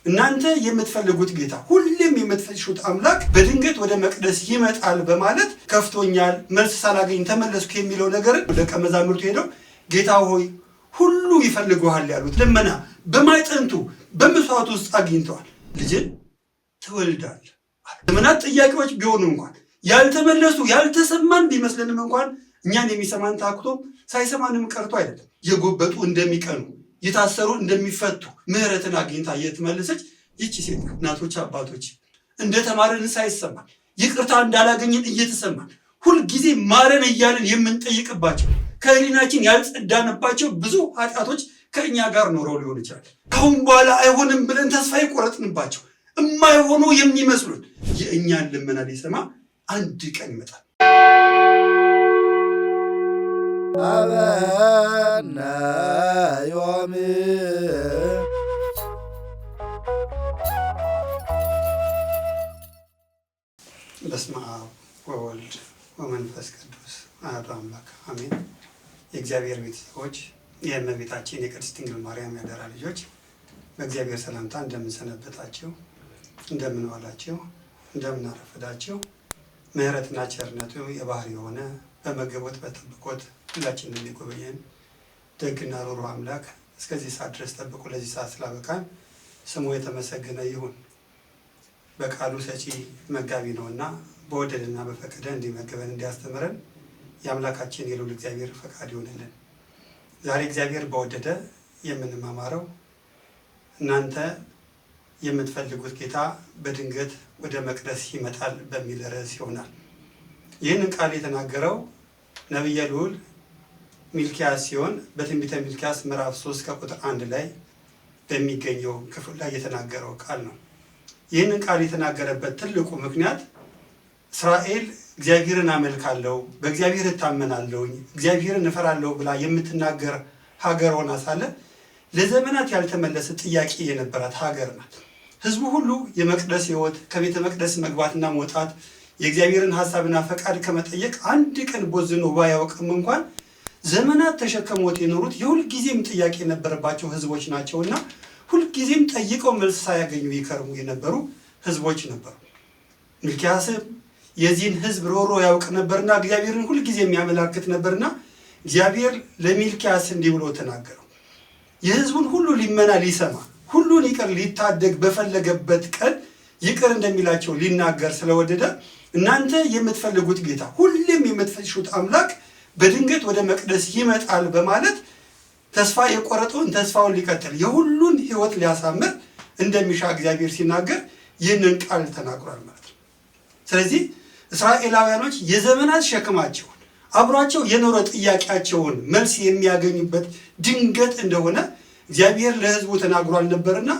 እናንተ የምትፈልጉት ጌታ ሁሌም የምትፈሹት አምላክ በድንገት ወደ መቅደስ ይመጣል በማለት ከፍቶኛል፣ መልስ ሳላገኝ ተመለስኩ የሚለው ነገር ደቀ መዛሙርቱ ሄደው ጌታ ሆይ ሁሉ ይፈልጉሃል ያሉት ልመና በማይጠንቱ በመስዋዕት ውስጥ አግኝተዋል። ልጅን ትወልዳለህ። ዘመናት ጥያቄዎች ቢሆኑ እንኳን ያልተመለሱ ያልተሰማን ቢመስልንም እንኳን እኛን የሚሰማን ታክቶ ሳይሰማንም ቀርቶ አይደለም። የጎበጡ እንደሚቀኑ የታሰሩ እንደሚፈቱ ምህረትን አግኝታ እየተመለሰች ይቺ ሴት እናቶች አባቶች እንደተማረን ሳይሰማን ይቅርታ እንዳላገኘን እየተሰማን ሁልጊዜ ማረን እያልን የምንጠይቅባቸው ከህሊናችን ያልጸዳንባቸው ብዙ ኃጢአቶች ከእኛ ጋር ኖረው ሊሆን ይችላል። ካሁን በኋላ አይሆንም ብለን ተስፋ የቆረጥንባቸው የማይሆኑ የሚመስሉን የእኛን ልመና ሊሰማ አንድ ቀን ይመጣል። አበነ ዮሚ በስመ አብ ወወልድ ወመንፈስ ቅዱስ አሐዱ አምላክ አሜን። የእግዚአብሔር ቤተሰቦች የእመቤታችን የቅድስት ድንግል ማርያም ያደራ ልጆች በእግዚአብሔር ሰላምታ እንደምንሰነበታችሁ፣ እንደምንዋላችሁ፣ እንደምናረፈዳችሁ ምህረትና ቸርነቱ የባህሪ የሆነ በመገቦት በጥብቆት ሁላችንን የሚጎበኘን ደግና ሩሩ አምላክ እስከዚህ ሰዓት ድረስ ጠብቆ ለዚህ ሰዓት ስላበቃን ስሙ የተመሰገነ ይሁን። በቃሉ ሰጪ መጋቢ ነውና በወደደና በፈቀደ እንዲመገበን እንዲያስተምረን የአምላካችን የልዑል እግዚአብሔር ፈቃድ ይሆንልን። ዛሬ እግዚአብሔር በወደደ የምንማማረው እናንተ የምትፈልጉት ጌታ በድንገት ወደ መቅደስ ይመጣል በሚል ርዕስ ይሆናል። ይህንን ቃል የተናገረው ነቢየ ልዑል ሚልክያስ ሲሆን በትንቢተ ሚልክያስ ምዕራፍ 3 ከቁጥር 1 ላይ በሚገኘው ክፍል ላይ የተናገረው ቃል ነው። ይህንን ቃል የተናገረበት ትልቁ ምክንያት እስራኤል እግዚአብሔርን አመልካለሁ፣ በእግዚአብሔር እታመናለሁ፣ እግዚአብሔርን እፈራለሁ ብላ የምትናገር ሀገር ሆና ሳለ ለዘመናት ያልተመለሰ ጥያቄ የነበራት ሀገር ናት። ህዝቡ ሁሉ የመቅደስ ህይወት ከቤተ መቅደስ መግባትና መውጣት የእግዚአብሔርን ሐሳብና ፈቃድ ከመጠየቅ አንድ ቀን ቦዝኖ ባያውቅም እንኳን ዘመናት ተሸከሞት የኖሩት የሁልጊዜም ጥያቄ የነበረባቸው ህዝቦች ናቸውና ሁልጊዜም ጠይቀው መልስ ሳያገኙ ይከርሙ የነበሩ ህዝቦች ነበሩ። ሚልክያስም የዚህን ህዝብ ሮሮ ያውቅ ነበርና እግዚአብሔርን ሁልጊዜ የሚያመላክት ነበርና እግዚአብሔር ለሚልክያስ እንዲህ ብሎ ተናገረው። የህዝቡን ሁሉ ሊመና ሊሰማ ሁሉን ይቅር ሊታደግ በፈለገበት ቀን ይቅር እንደሚላቸው ሊናገር ስለወደደ እናንተ የምትፈልጉት ጌታ ሁሌም የምትፈሹት አምላክ በድንገት ወደ መቅደስ ይመጣል በማለት ተስፋ የቆረጠውን ተስፋውን ሊቀጥል የሁሉን ህይወት ሊያሳምር እንደሚሻ እግዚአብሔር ሲናገር ይህንን ቃል ተናግሯል ማለት ነው። ስለዚህ እስራኤላውያኖች የዘመናት ሸክማቸውን አብሯቸው የኖረ ጥያቄያቸውን መልስ የሚያገኙበት ድንገት እንደሆነ እግዚአብሔር ለህዝቡ ተናግሯል ነበርና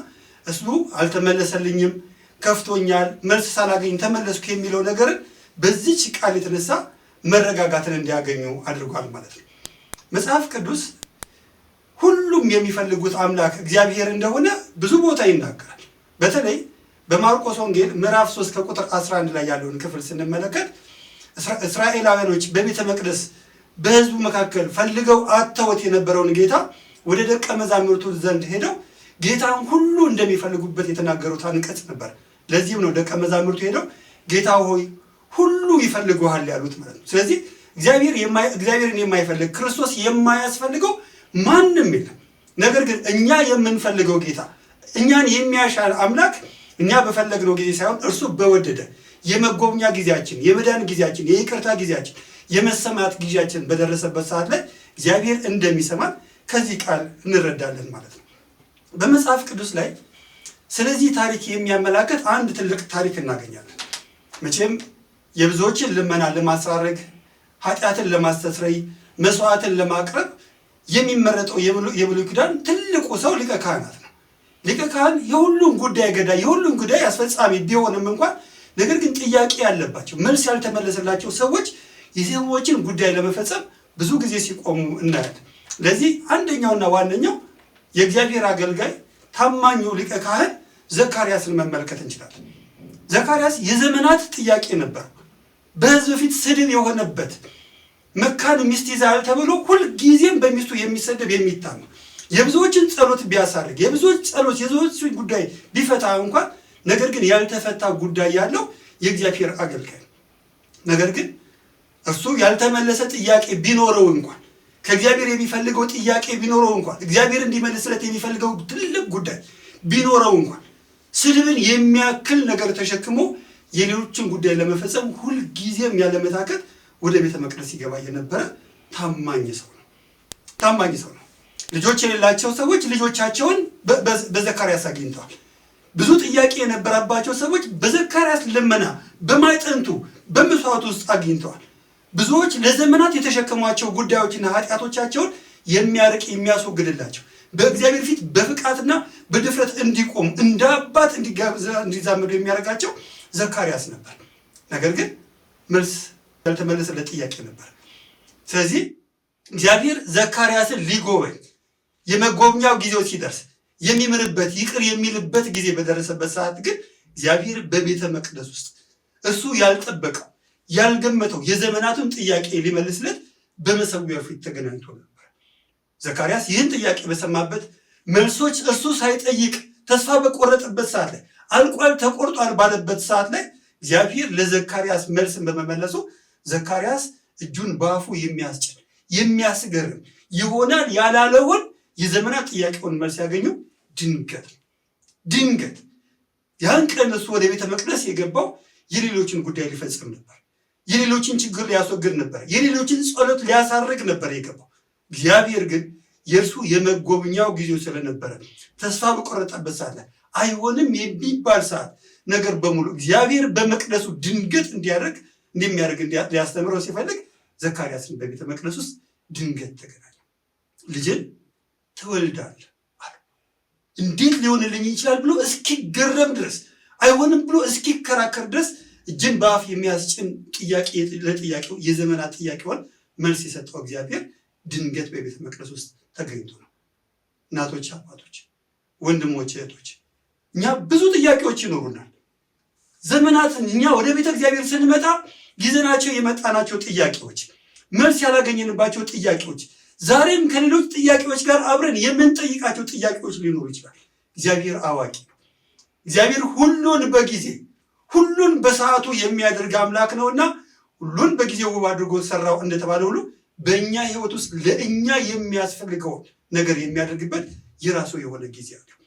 እሱ አልተመለሰልኝም፣ ከፍቶኛል፣ መልስ ሳላገኝ ተመለስኩ የሚለው ነገርን በዚች ቃል የተነሳ መረጋጋትን እንዲያገኙ አድርጓል ማለት ነው። መጽሐፍ ቅዱስ ሁሉም የሚፈልጉት አምላክ እግዚአብሔር እንደሆነ ብዙ ቦታ ይናገራል። በተለይ በማርቆስ ወንጌል ምዕራፍ 3 ከቁጥር 11 ላይ ያለውን ክፍል ስንመለከት እስራኤላውያኖች በቤተ መቅደስ በህዝቡ መካከል ፈልገው አጥተውት የነበረውን ጌታ ወደ ደቀ መዛሙርቱ ዘንድ ሄደው ጌታን ሁሉ እንደሚፈልጉበት የተናገሩት አንቀጽ ነበር። ለዚህም ነው ደቀ መዛሙርቱ ሄደው ጌታ ሆይ ሁሉ ይፈልጉሃል ያሉት ማለት ነው። ስለዚህ እግዚአብሔርን የማይፈልግ ክርስቶስ የማያስፈልገው ማንም የለም። ነገር ግን እኛ የምንፈልገው ጌታ እኛን የሚያሻል አምላክ እኛ በፈለግነው ጊዜ ሳይሆን እርሱ በወደደ የመጎብኛ ጊዜያችን፣ የመዳን ጊዜያችን፣ የይቅርታ ጊዜያችን፣ የመሰማት ጊዜያችን በደረሰበት ሰዓት ላይ እግዚአብሔር እንደሚሰማን ከዚህ ቃል እንረዳለን ማለት ነው። በመጽሐፍ ቅዱስ ላይ ስለዚህ ታሪክ የሚያመላክት አንድ ትልቅ ታሪክ እናገኛለን። መቼም የብዙዎችን ልመና ለማስራረግ ኃጢአትን ለማስተስረይ መስዋዕትን ለማቅረብ የሚመረጠው የብሉይ ኪዳን ትልቁ ሰው ሊቀ ካህናት ነው። ሊቀ ካህን የሁሉም ጉዳይ ገዳይ የሁሉም ጉዳይ አስፈጻሚ ቢሆንም እንኳን ነገር ግን ጥያቄ ያለባቸው መልስ ያልተመለሰላቸው ሰዎች የሰዎችን ጉዳይ ለመፈጸም ብዙ ጊዜ ሲቆሙ እናያለን። ለዚህ አንደኛውና ዋነኛው የእግዚአብሔር አገልጋይ ታማኙ ሊቀ ካህን ዘካርያስን መመልከት እንችላለን። ዘካርያስ የዘመናት ጥያቄ ነበር። በሕዝብ ፊት ስድብ የሆነበት መካን ሚስት ይዛል ተብሎ ሁልጊዜም በሚስቱ የሚሰደብ የሚታማ የብዙዎችን ጸሎት ቢያሳርግ የብዙዎች ጸሎት የብዙዎች ጉዳይ ቢፈታ እንኳን ነገር ግን ያልተፈታ ጉዳይ ያለው የእግዚአብሔር አገልጋይ ነገር ግን እርሱ ያልተመለሰ ጥያቄ ቢኖረው እንኳን ከእግዚአብሔር የሚፈልገው ጥያቄ ቢኖረው እንኳን እግዚአብሔር እንዲመልስለት የሚፈልገው ትልቅ ጉዳይ ቢኖረው እንኳን ስድብን የሚያክል ነገር ተሸክሞ የሌሎችን ጉዳይ ለመፈጸም ሁልጊዜም ያለመታከት ወደ ቤተ መቅደስ ይገባ የነበረ ታማኝ ሰው ነው። ልጆች የሌላቸው ሰዎች ልጆቻቸውን በዘካርያስ አግኝተዋል። ብዙ ጥያቄ የነበረባቸው ሰዎች በዘካርያስ ልመና በማይጠንቱ በመስዋዕት ውስጥ አግኝተዋል። ብዙዎች ለዘመናት የተሸከሟቸው ጉዳዮችና ኃጢአቶቻቸውን የሚያርቅ የሚያስወግድላቸው በእግዚአብሔር ፊት በፍቃትና በድፍረት እንዲቆም እንደ አባት እንዲዛመዱ የሚያደርጋቸው ዘካርያስ ነበር። ነገር ግን መልስ ያልተመለሰለት ጥያቄ ነበር። ስለዚህ እግዚአብሔር ዘካርያስን ሊጎበኝ የመጎብኛው ጊዜው ሲደርስ የሚምርበት ይቅር የሚልበት ጊዜ በደረሰበት ሰዓት ግን እግዚአብሔር በቤተ መቅደስ ውስጥ እሱ ያልጠበቀው ያልገመተው የዘመናቱን ጥያቄ ሊመልስለት በመሰዊያው ፊት ተገናኝቶ ነበር። ዘካርያስ ይህን ጥያቄ በሰማበት መልሶች እሱ ሳይጠይቅ ተስፋ በቆረጠበት ሰዓት ላይ አልቋል ተቆርጧል ባለበት ሰዓት ላይ እግዚአብሔር ለዘካርያስ መልስን በመመለሱ ዘካርያስ እጁን በአፉ የሚያስጭን የሚያስገርም ይሆናል ያላለውን የዘመናት ጥያቄውን መልስ ያገኘው ድንገት ያን ቀን እሱ ወደ ቤተ መቅደስ የገባው የሌሎችን ጉዳይ ሊፈጽም ነበር። የሌሎችን ችግር ሊያስወግድ ነበር። የሌሎችን ጸሎት ሊያሳርግ ነበር የገባው። እግዚአብሔር ግን የእርሱ የመጎብኛው ጊዜው ስለነበረ ተስፋ በቆረጠበት ሰዓት ላይ አይሆንም የሚባል ሰዓት ነገር በሙሉ እግዚአብሔር በመቅደሱ ድንገት እንደሚያደርግ ሊያስተምረው ሲፈልግ ዘካርያስን በቤተ መቅደስ ውስጥ ድንገት ተገናኘ። ልጅን ትወልዳለህ አለ። እንዴት ሊሆንልኝ ይችላል ብሎ እስኪገረም ድረስ አይሆንም ብሎ እስኪከራከር ድረስ እጅን በአፍ የሚያስጭን ጥያቄ ለጥያቄው የዘመናት ጥያቄውን መልስ የሰጠው እግዚአብሔር ድንገት በቤተ መቅደስ ውስጥ ተገኝቶ ነው። እናቶች፣ አባቶች፣ ወንድሞች፣ እህቶች እኛ ብዙ ጥያቄዎች ይኖሩናል። ዘመናትን እኛ ወደ ቤተ እግዚአብሔር ስንመጣ ይዘናቸው የመጣናቸው ጥያቄዎች መልስ ያላገኘንባቸው ጥያቄዎች ዛሬም ከሌሎች ጥያቄዎች ጋር አብረን የምንጠይቃቸው ጥያቄዎች ሊኖሩ ይችላል። እግዚአብሔር አዋቂ ነው። እግዚአብሔር ሁሉን በጊዜ ሁሉን በሰዓቱ የሚያደርግ አምላክ ነውና ሁሉን በጊዜው ውብ አድርጎ ሰራው እንደተባለ ሁሉ በእኛ ሕይወት ውስጥ ለእኛ የሚያስፈልገውን ነገር የሚያደርግበት የራሱ የሆነ ጊዜ አለው።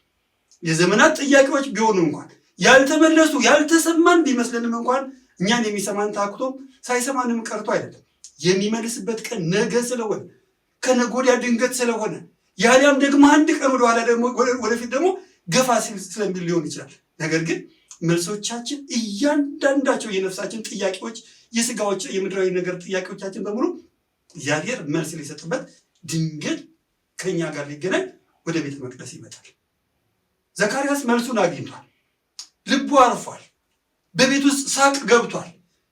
የዘመናት ጥያቄዎች ቢሆኑ እንኳን ያልተመለሱ ያልተሰማን ቢመስልንም እንኳን እኛን የሚሰማን ታክቶ ሳይሰማንም ቀርቶ አይደለም። የሚመልስበት ቀን ነገ ስለሆነ ከነገ ወዲያ ድንገት ስለሆነ ያሊያም ደግሞ አንድ ቀን ወደኋላ ደግሞ ወደፊት ደግሞ ገፋ ስለሚል ሊሆን ይችላል። ነገር ግን መልሶቻችን እያንዳንዳቸው የነፍሳችን ጥያቄዎች የስጋዎች የምድራዊ ነገር ጥያቄዎቻችን በሙሉ እግዚአብሔር መልስ ሊሰጥበት ድንገት ከኛ ጋር ሊገናኝ ወደ ቤተ መቅደስ ይመጣል። ዘካርያስ መልሱን አግኝቷል። ልቡ አርፏል። በቤት ውስጥ ሳቅ ገብቷል።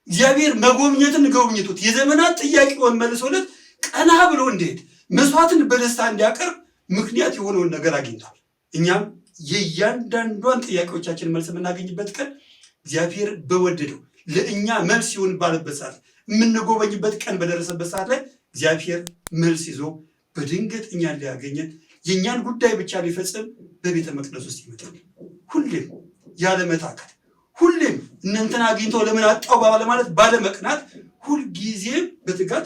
እግዚአብሔር መጎብኘትን ጎብኝቶት የዘመናት ጥያቄውን መልሶለት ቀና ብሎ እንዲሄድ መስዋዕትን በደስታ እንዲያቀርብ ምክንያት የሆነውን ነገር አግኝቷል። እኛም የእያንዳንዷን ጥያቄዎቻችን መልስ የምናገኝበት ቀን እግዚአብሔር በወደደው ለእኛ መልስ ይሆን ባለበት ሰዓት የምንጎበኝበት ቀን በደረሰበት ሰዓት ላይ እግዚአብሔር መልስ ይዞ በድንገት እኛን ሊያገኘን የእኛን ጉዳይ ብቻ ሊፈጽም በቤተ መቅደስ ውስጥ ይመጣል። ሁሌም ያለመታከት፣ ሁሌም እነንተን አግኝቶ ለምን አጣው ባለማለት ባለመቅናት፣ ሁልጊዜም በትጋት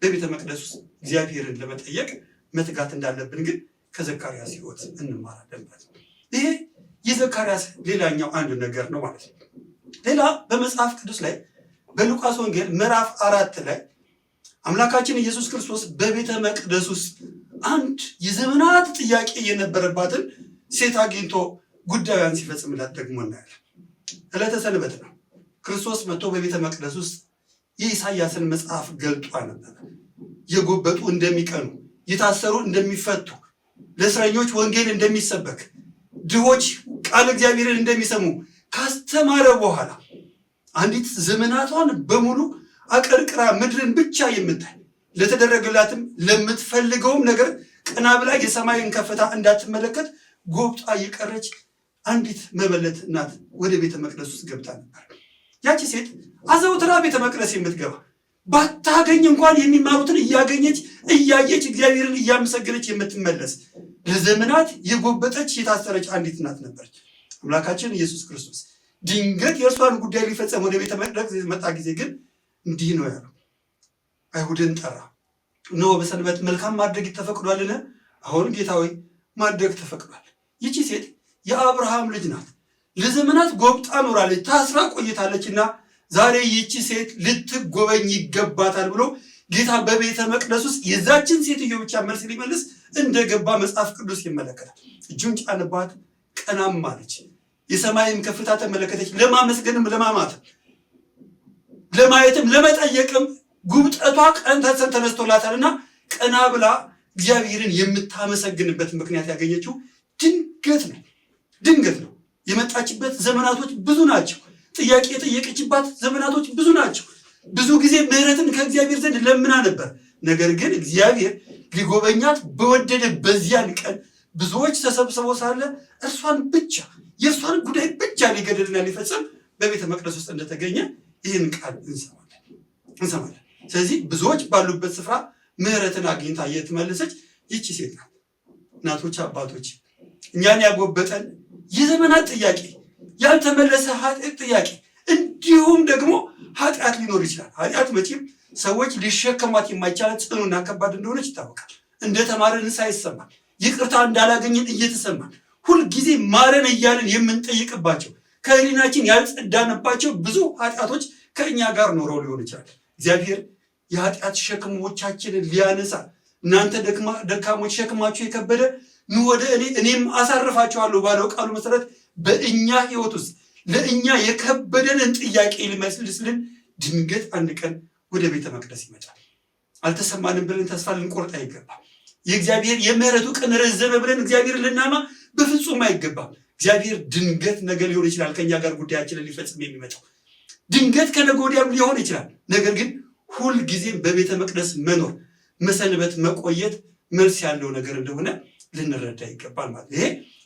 በቤተ መቅደስ ውስጥ እግዚአብሔርን ለመጠየቅ መትጋት እንዳለብን ግን ከዘካርያስ ሕይወት እንማራለን ማለት ነው። ይሄ የዘካርያስ ሌላኛው አንድ ነገር ነው ማለት ነው። ሌላ በመጽሐፍ ቅዱስ ላይ በሉቃስ ወንጌል ምዕራፍ 4 ላይ አምላካችን ኢየሱስ ክርስቶስ በቤተ መቅደስ ውስጥ አንድ የዘመናት ጥያቄ የነበረባትን ሴት አግኝቶ ጉዳዩን ሲፈጽምላት ደግሞ እናያለን። ዕለተ ሰንበት ነው። ክርስቶስ መጥቶ በቤተ መቅደስ ውስጥ የኢሳይያስን መጽሐፍ ገልጦ ነበር። የጎበጡ እንደሚቀኑ፣ የታሰሩ እንደሚፈቱ፣ ለእስረኞች ወንጌል እንደሚሰበክ፣ ድሆች ቃል እግዚአብሔርን እንደሚሰሙ ካስተማረ በኋላ አንዲት ዘመናቷን በሙሉ አቀርቅራ ምድርን ብቻ የምታይ ለተደረገላትም ለምትፈልገውም ነገር ቀና ብላ የሰማይን ከፍታ እንዳትመለከት ጎብጣ የቀረች አንዲት መበለት እናት ወደ ቤተ መቅደስ ውስጥ ገብታ ነበር። ያቺ ሴት አዘውትራ ቤተ መቅደስ የምትገባ ባታገኝ እንኳን የሚማሩትን እያገኘች እያየች እግዚአብሔርን እያመሰገነች የምትመለስ ለዘመናት የጎበጠች የታሰረች አንዲት እናት ነበረች። አምላካችን ኢየሱስ ክርስቶስ ድንገት የእርሷን ጉዳይ ሊፈጸም ወደ ቤተ መቅደስ የመጣ ጊዜ ግን እንዲህ ነው ያለው። አይሁድን ጠራ። እነሆ በሰንበት መልካም ማድረግ ተፈቅዷልን? አሁን ጌታ ሆይ ማድረግ ተፈቅዷል። ይቺ ሴት የአብርሃም ልጅ ናት። ለዘመናት ጎብጣ ኖራለች፣ ታስራ ቆይታለችና ዛሬ ይቺ ሴት ልትጎበኝ ይገባታል ብሎ ጌታ በቤተ መቅደስ ውስጥ የዛችን ሴትዮ ብቻ መልስ ሊመልስ እንደገባ መጽሐፍ ቅዱስ ይመለከታል። እጁን ጫንባት፣ ቀናም አለች። የሰማይም ከፍታ ተመለከተች። ለማመስገንም ለማማትም ለማየትም ለመጠየቅም ጉብጠቷ ቀን ተነስቶላታልና ቀና ብላ እግዚአብሔርን የምታመሰግንበት ምክንያት ያገኘችው ድንገት ነው። የመጣችበት ዘመናቶች ብዙ ናቸው። ጥያቄ የጠየቀችባት ዘመናቶች ብዙ ናቸው። ብዙ ጊዜ ምሕረትን ከእግዚአብሔር ዘንድ ለምና ነበር። ነገር ግን እግዚአብሔር ሊጎበኛት በወደደ በዚያን ቀን ብዙዎች ተሰብስበው ሳለ የእርሷን ጉዳይ ብቻ ሊገድልና ሊፈጽም በቤተ መቅደስ ውስጥ እንደተገኘ ይህን ቃል እንሰማለን። ስለዚህ ብዙዎች ባሉበት ስፍራ ምሕረትን አግኝታ የተመለሰች ይቺ ሴት ናት። እናቶች፣ አባቶች እኛን ያጎበጠን የዘመናት ጥያቄ፣ ያልተመለሰ ኃጢአት ጥያቄ እንዲሁም ደግሞ ኃጢአት ሊኖር ይችላል። ኃጢአት መቼም ሰዎች ሊሸከሟት የማይቻላት ጽኑና ከባድ እንደሆነች ይታወቃል። እንደተማረን ሳይሰማን ይቅርታ እንዳላገኘን እየተሰማን ሁልጊዜ ማረን እያልን የምንጠይቅባቸው ከህሊናችን ያልጸዳንባቸው ብዙ ኃጢአቶች ከእኛ ጋር ኖረው ሊሆን ይችላል። እግዚአብሔር የኃጢአት ሸክሞቻችንን ሊያነሳ እናንተ ደካሞች ሸክማችሁ የከበደ ኑ ወደ እኔም አሳርፋችኋለሁ ባለው ቃሉ መሰረት በእኛ ህይወት ውስጥ ለእኛ የከበደንን ጥያቄ ሊመልስልን ድንገት አንድ ቀን ወደ ቤተ መቅደስ ይመጣል። አልተሰማንም ብለን ተስፋ ልንቆርጥ አይገባም። የእግዚአብሔር የምህረቱ ቀን ረዘመ ብለን እግዚአብሔር ልናማ በፍጹም አይገባም። እግዚአብሔር ድንገት ነገ ሊሆን ይችላል ከኛ ጋር ጉዳያችንን ሊፈጽም የሚመጣው ድንገት ከነገ ወዲያም ሊሆን ይችላል። ነገር ግን ሁልጊዜም በቤተ መቅደስ መኖር፣ መሰንበት፣ መቆየት መልስ ያለው ነገር እንደሆነ ልንረዳ ይገባል ማለት ይሄ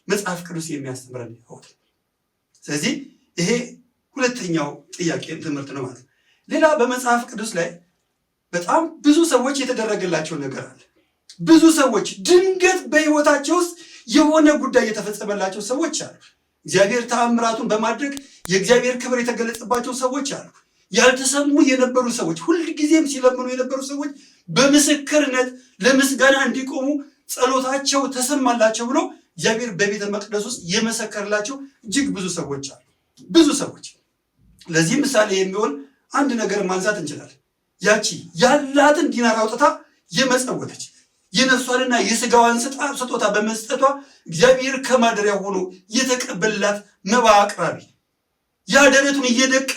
መጽሐፍ ቅዱስ የሚያስተምረን ህይወት። ስለዚህ ይሄ ሁለተኛው ጥያቄ ትምህርት ነው ማለት። ሌላ በመጽሐፍ ቅዱስ ላይ በጣም ብዙ ሰዎች የተደረገላቸው ነገር አለ። ብዙ ሰዎች ድንገት በህይወታቸው ውስጥ የሆነ ጉዳይ የተፈጸመላቸው ሰዎች አሉ። እግዚአብሔር ተአምራቱን በማድረግ የእግዚአብሔር ክብር የተገለጸባቸው ሰዎች አሉ። ያልተሰሙ የነበሩ ሰዎች፣ ሁልጊዜም ሲለምኑ የነበሩ ሰዎች በምስክርነት ለምስጋና እንዲቆሙ ጸሎታቸው ተሰማላቸው ብሎ እግዚአብሔር በቤተ መቅደስ ውስጥ የመሰከረላቸው እጅግ ብዙ ሰዎች አሉ። ብዙ ሰዎች። ለዚህ ምሳሌ የሚሆን አንድ ነገር ማንሳት እንችላለን። ያቺ ያላትን ዲናር አውጥታ የመጸወተች የነፍሷንና የስጋዋን ስጦታ በመስጠቷ እግዚአብሔር ከማደሪያ ሆኖ የተቀበላት መባ አቅራቢ፣ ያ ደረቱን እየደቃ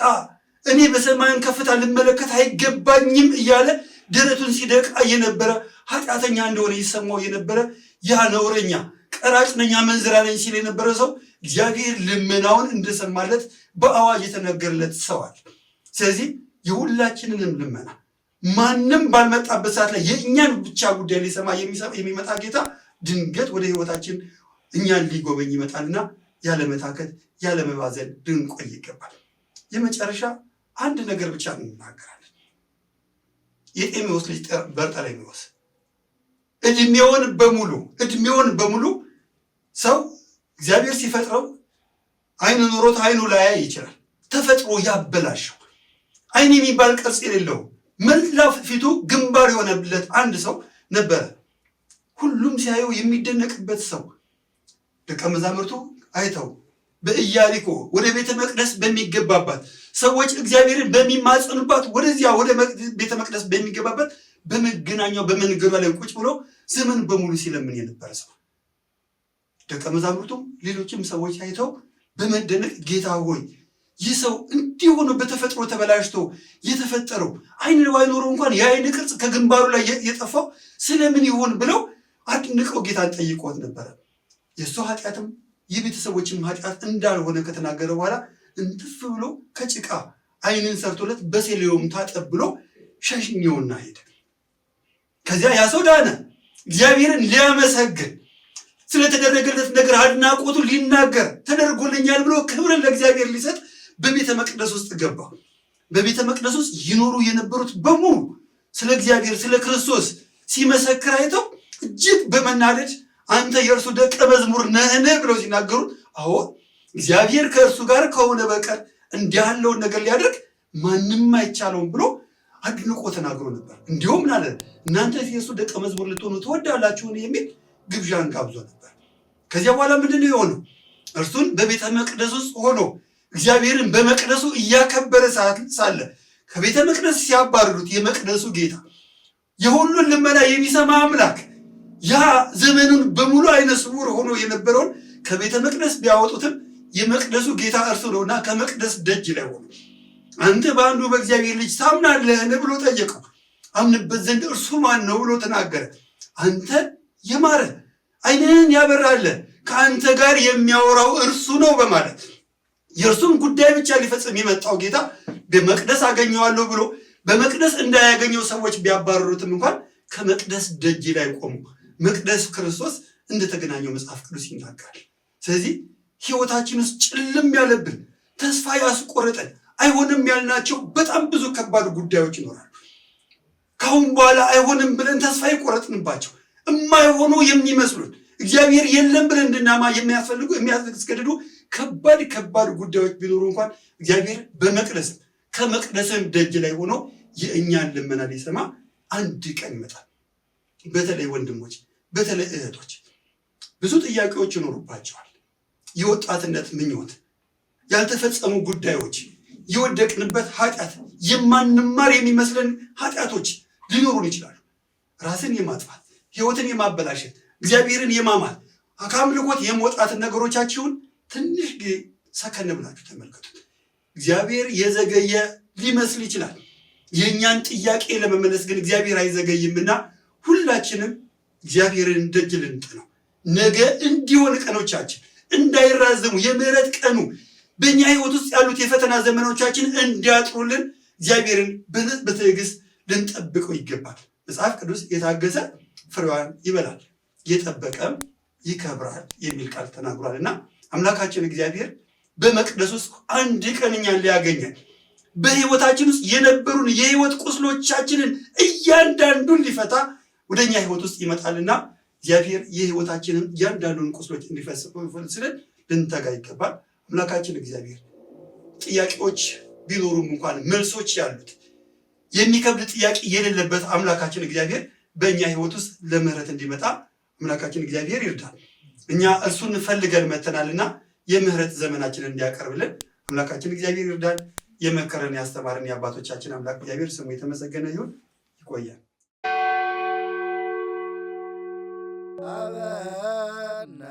እኔ በሰማያን ከፍታ ልመለከት አይገባኝም እያለ ደረቱን ሲደቃ የነበረ ኃጢአተኛ እንደሆነ ይሰማው የነበረ ያ ነውረኛ ቀራጭ ነኝ አመንዝራ ነኝ ሲል የነበረ ሰው እግዚአብሔር ልመናውን እንደሰማለት በአዋጅ የተነገረለት ሰው አለ። ስለዚህ የሁላችንንም ልመና ማንም ባልመጣበት ሰዓት ላይ የእኛን ብቻ ጉዳይ ሊሰማ የሚመጣ ጌታ ድንገት ወደ ህይወታችን እኛን ሊጎበኝ ይመጣልና ያለመታከት ያለመባዘን ልንቆይ ይገባል። የመጨረሻ አንድ ነገር ብቻ እንናገራለን። የጤሜዎስ ልጅ በርጠሌሜዎስ እድሜውን በሙሉ ሰው እግዚአብሔር ሲፈጥረው አይን ኖሮት አይኑ ላይ ይችላል። ተፈጥሮ ያበላሸው አይን የሚባል ቅርጽ የሌለው መላ ፊቱ ግንባር የሆነለት አንድ ሰው ነበረ። ሁሉም ሲያየው የሚደነቅበት ሰው። ደቀ መዛሙርቱ አይተው በኢያሪኮ ወደ ቤተ መቅደስ በሚገባባት ሰዎች እግዚአብሔርን በሚማጸኑባት ወደዚያ ወደ ቤተ መቅደስ በሚገባበት በመገናኛው በመንገዷ ላይ ቁጭ ብሎ ዘመን በሙሉ ሲለምን የነበረ ሰው። ደቀ መዛሙርቱም ሌሎችም ሰዎች አይተው በመደነቅ ጌታ ሆይ ይህ ሰው እንዲህ ሆኖ በተፈጥሮ ተበላሽቶ የተፈጠረው አይን ባይኖረው እንኳን የአይን ቅርጽ ከግንባሩ ላይ የጠፋው ስለምን ይሆን ብለው አድንቀው ጌታን ጠይቆት ነበረ። የእሱ ኃጢአትም የቤተሰቦችም ኃጢአት እንዳልሆነ ከተናገረ በኋላ እንትፍ ብሎ ከጭቃ አይንን ሰርቶለት በሴሌውም ታጠብ ብሎ ሸሽኘውና ሄደ። ከዚያ ያ ሰው ዳነ። እግዚአብሔርን ሊያመሰግን ስለተደረገለት ነገር አድናቆቱን ሊናገር ተደርጎልኛል ብሎ ክብርን ለእግዚአብሔር ሊሰጥ በቤተ መቅደስ ውስጥ ገባ። በቤተ መቅደስ ውስጥ ይኖሩ የነበሩት በሙሉ ስለ እግዚአብሔር ስለ ክርስቶስ ሲመሰክር አይተው እጅግ በመናደድ አንተ የእርሱ ደቀ መዝሙር ነህን ብለው ሲናገሩ አዎ እግዚአብሔር ከእርሱ ጋር ከሆነ በቀር እንዲህ ያለውን ነገር ሊያደርግ ማንም አይቻለውም ብሎ አድንቆ ተናግሮ ነበር። እንዲሁም ምን አለ? እናንተ የእሱ ደቀ መዝሙር ልትሆኑ ትወዳላችሁን የሚል ግብዣን ጋብዞ ነበር። ከዚያ በኋላ ምንድን ነው የሆነው? እርሱን በቤተ መቅደስ ውስጥ ሆኖ እግዚአብሔርን በመቅደሱ እያከበረ ሳለ ከቤተ መቅደስ ሲያባርሩት የመቅደሱ ጌታ የሁሉን ልመና የሚሰማ አምላክ ያ ዘመኑን በሙሉ አይነ ስውር ሆኖ የነበረውን ከቤተ መቅደስ ቢያወጡትም የመቅደሱ ጌታ እርሱ ነውና ከመቅደስ ደጅ ላይ ሆኖ አንተ በአንዱ በእግዚአብሔር ልጅ ታምናለህን ብሎ ጠየቀው። አምንበት ዘንድ እርሱ ማን ነው ብሎ ተናገረ። አንተ የማረ ዓይንህን ያበራለ ከአንተ ጋር የሚያወራው እርሱ ነው በማለት የእርሱን ጉዳይ ብቻ ሊፈጽም የመጣው ጌታ በመቅደስ አገኘዋለሁ ብሎ በመቅደስ እንዳያገኘው ሰዎች ቢያባረሩትም እንኳን ከመቅደስ ደጅ ላይ ቆሙ መቅደስ ክርስቶስ እንደተገናኘው መጽሐፍ ቅዱስ ይናገራል። ስለዚህ ሕይወታችን ውስጥ ጭልም ያለብን ተስፋ ያስቆረጠን አይሆንም ያልናቸው በጣም ብዙ ከባድ ጉዳዮች ይኖራሉ። ካሁን በኋላ አይሆንም ብለን ተስፋ የቆረጥንባቸው የማይሆኑ የሚመስሉን እግዚአብሔር የለም ብለን እንድናማ የሚያስፈልጉ የሚያስገድዱ ከባድ ጉዳዮች ቢኖሩ እንኳን እግዚአብሔር በመቅደስ ከመቅደስም ደጅ ላይ ሆኖ የእኛን ልመና ሊሰማ አንድ ቀን ይመጣል። በተለይ ወንድሞች፣ በተለይ እህቶች ብዙ ጥያቄዎች ይኖሩባቸዋል። የወጣትነት ምኞት፣ ያልተፈጸሙ ጉዳዮች፣ የወደቅንበት ኃጢአት፣ የማንማር የሚመስለን ኃጢአቶች ሊኖሩን ይችላሉ። ራስን የማጥፋት ሕይወትን የማበላሸት እግዚአብሔርን የማማል ከአምልኮት የመውጣትን ነገሮቻችሁን ትንሽ ጊዜ ሰከን ብላችሁ ተመልከቱት። እግዚአብሔር የዘገየ ሊመስል ይችላል። የእኛን ጥያቄ ለመመለስ ግን እግዚአብሔር አይዘገይምና ሁላችንም እግዚአብሔርን ደጅ ልንጥነው። ነገ እንዲሆን ቀኖቻችን እንዳይራዘሙ የምህረት ቀኑ በእኛ ሕይወት ውስጥ ያሉት የፈተና ዘመኖቻችን እንዲያጥሩልን እግዚአብሔርን በትዕግስት ልንጠብቀው ይገባል። መጽሐፍ ቅዱስ የታገሰ ፍሬዋን ይበላል፣ የጠበቀም ይከብራል የሚል ቃል ተናግሯልና አምላካችን እግዚአብሔር በመቅደስ ውስጥ አንድ ቀን እኛን ሊያገኘን በሕይወታችን ውስጥ የነበሩን የሕይወት ቁስሎቻችንን እያንዳንዱን ሊፈታ ወደ እኛ ሕይወት ውስጥ ይመጣልና እግዚአብሔር የሕይወታችንን እያንዳንዱን ቁስሎች እንዲፈስልን ልንተጋ ይገባል። አምላካችን እግዚአብሔር ጥያቄዎች ቢኖሩም እንኳን መልሶች ያሉት የሚከብድ ጥያቄ የሌለበት አምላካችን እግዚአብሔር በእኛ ሕይወት ውስጥ ለምህረት እንዲመጣ አምላካችን እግዚአብሔር ይርዳል። እኛ እርሱን ፈልገን መተናልና የምህረት ዘመናችንን እንዲያቀርብልን አምላካችን እግዚአብሔር ይርዳል። የመከረን ያስተማረን የአባቶቻችን አምላክ እግዚአብሔር ስሙ የተመሰገነ ይሁን። ይቆያል። አበነ